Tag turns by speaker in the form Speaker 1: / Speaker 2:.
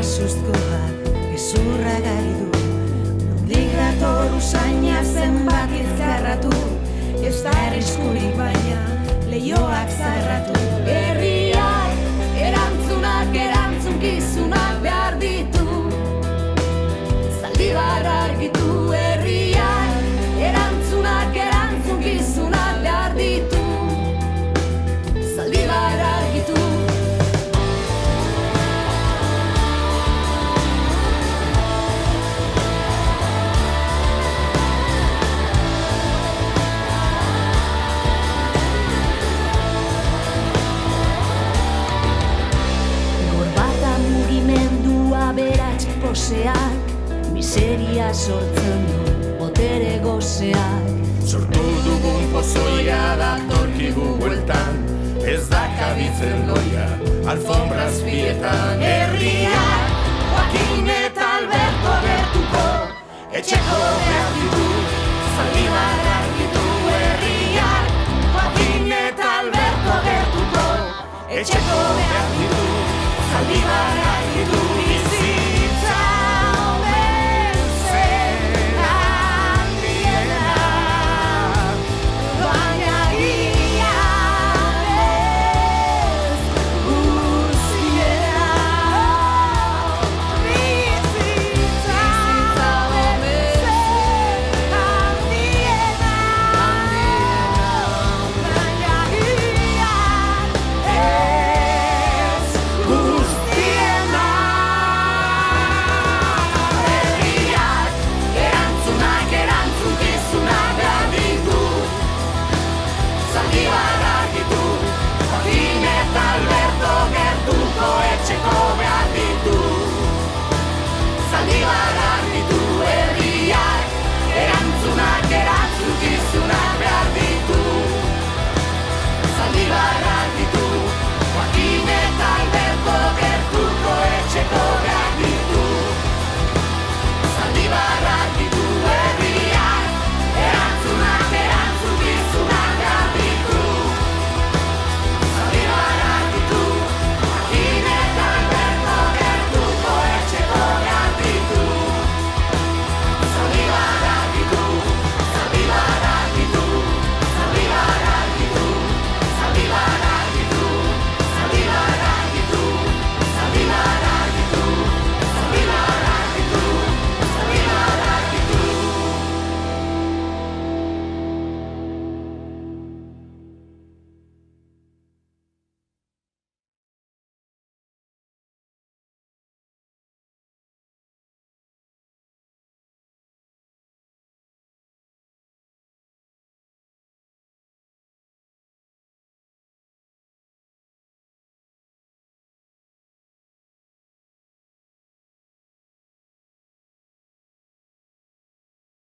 Speaker 1: sustko bat gezurra gari du. Nondik dator usaina zenbat izkarratu, ez da arriskurik baina leioak zarratu. Herriak erantzunak erantzunkizunak behar ditu, Zaldibar argitu. Herriak erantzunak erantzunkizunak behar ditu, Zaldibar argitu. Aberats poseak, miseria sortzen du botere gozeak.
Speaker 2: Sortu dugun pozoia datorkigu bueltan, ez da kabitzen loia, alfombra azpietan. Herriak, Joakin eta Alberto gertuko, etxeko behar ditu, Zaldibar argitu. Herriak, Joakin eta Alberto gertuko, etxeko